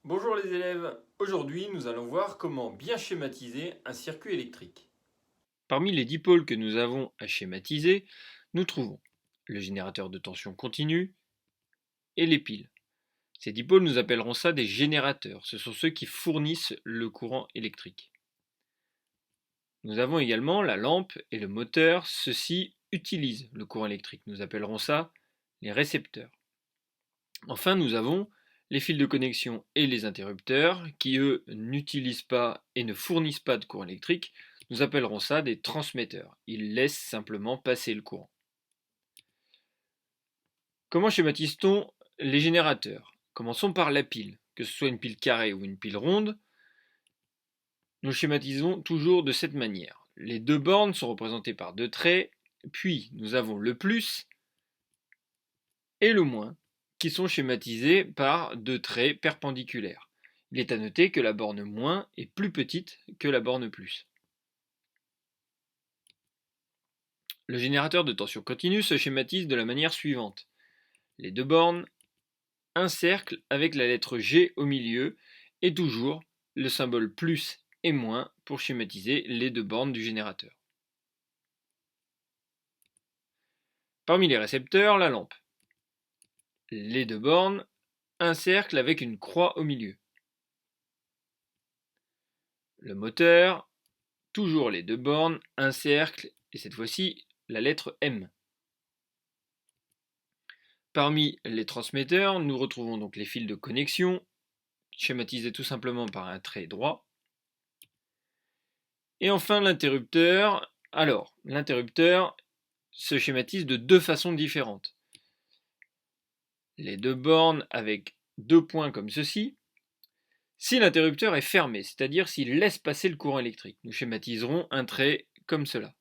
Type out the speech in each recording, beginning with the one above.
Bonjour les élèves, aujourd'hui nous allons voir comment bien schématiser un circuit électrique. Parmi les dipôles que nous avons à schématiser, nous trouvons le générateur de tension continue et les piles. Ces dipôles, nous appellerons ça des générateurs, ce sont ceux qui fournissent le courant électrique. Nous avons également la lampe et le moteur, ceux-ci utilisent le courant électrique, nous appellerons ça les récepteurs. Enfin, nous avons les fils de connexion et les interrupteurs qui, eux, n'utilisent pas et ne fournissent pas de courant électrique. Nous appellerons ça des transmetteurs. Ils laissent simplement passer le courant. Comment schématise-t-on les générateurs? Commençons par la pile. Que ce soit une pile carrée ou une pile ronde, nous schématisons toujours de cette manière. Les deux bornes sont représentées par deux traits, puis nous avons le plus et le moins, qui sont schématisés par deux traits perpendiculaires. Il est à noter que la borne moins est plus petite que la borne plus. Le générateur de tension continue se schématise de la manière suivante. Les deux bornes, un cercle avec la lettre G au milieu et toujours le symbole plus et moins pour schématiser les deux bornes du générateur. Parmi les récepteurs, la lampe. Les deux bornes, un cercle avec une croix au milieu. Le moteur, toujours les deux bornes, un cercle et cette fois-ci la lettre M. Parmi les transmetteurs, nous retrouvons donc les fils de connexion, schématisés tout simplement par un trait droit. Et enfin l'interrupteur. Alors, l'interrupteur se schématise de deux façons différentes. Les deux bornes avec deux points comme ceci. Si l'interrupteur est fermé, c'est-à-dire s'il laisse passer le courant électrique, nous schématiserons un trait comme cela.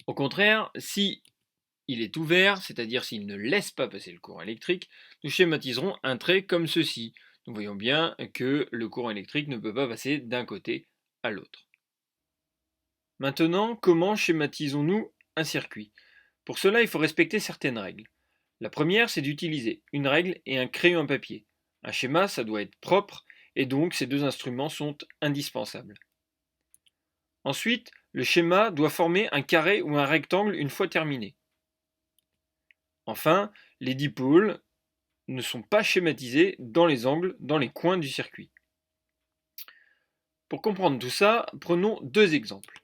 Au contraire, si il est ouvert, c'est-à-dire s'il ne laisse pas passer le courant électrique, nous schématiserons un trait comme ceci. Nous voyons bien que le courant électrique ne peut pas passer d'un côté à l'autre. Maintenant, comment schématisons-nous un circuit? Pour cela, il faut respecter certaines règles. La première, c'est d'utiliser une règle et un crayon à papier. Un schéma, ça doit être propre, et donc ces deux instruments sont indispensables. Ensuite, le schéma doit former un carré ou un rectangle une fois terminé. Enfin, les dipôles ne sont pas schématisés dans les angles, dans les coins du circuit. Pour comprendre tout ça, prenons deux exemples.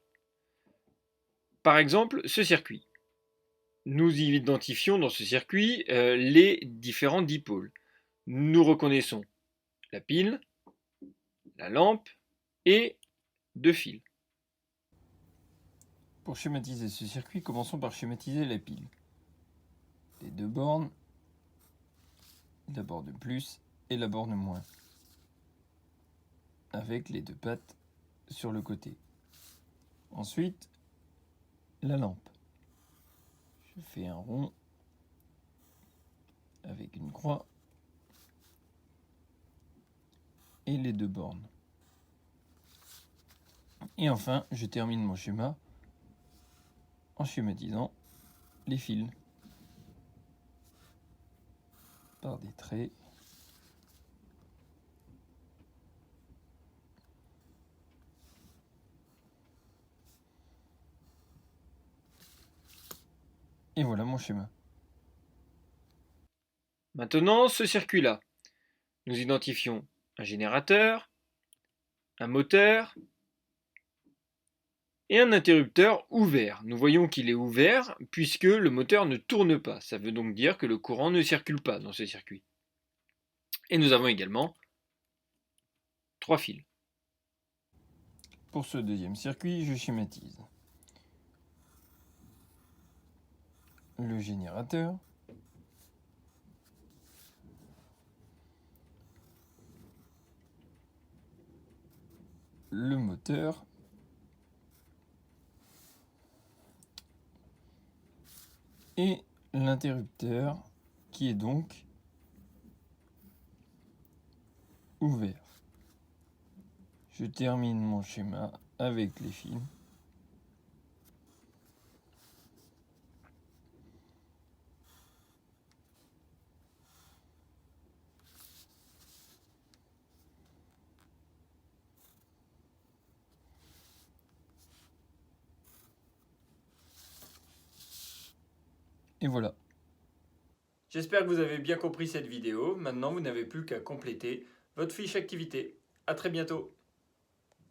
Par exemple, ce circuit. Nous identifions dans ce circuit les différents dipôles. Nous reconnaissons la pile, la lampe et deux fils. Pour schématiser ce circuit, commençons par schématiser la pile. Les deux bornes, la borne plus et la borne moins, avec les deux pattes sur le côté. Ensuite, la lampe. Je fais un rond avec une croix et les deux bornes. Et enfin, je termine mon schéma en schématisant les fils par des traits. Et voilà mon schéma. Maintenant, ce circuit-là. Nous identifions un générateur, un moteur et un interrupteur ouvert. Nous voyons qu'il est ouvert puisque le moteur ne tourne pas. Ça veut donc dire que le courant ne circule pas dans ce circuit. Et nous avons également trois fils. Pour ce deuxième circuit, je schématise le générateur, le moteur et l'interrupteur qui est donc ouvert. Je termine mon schéma avec les fils. Et voilà. J'espère que vous avez bien compris cette vidéo. Maintenant, vous n'avez plus qu'à compléter votre fiche activité. À très bientôt.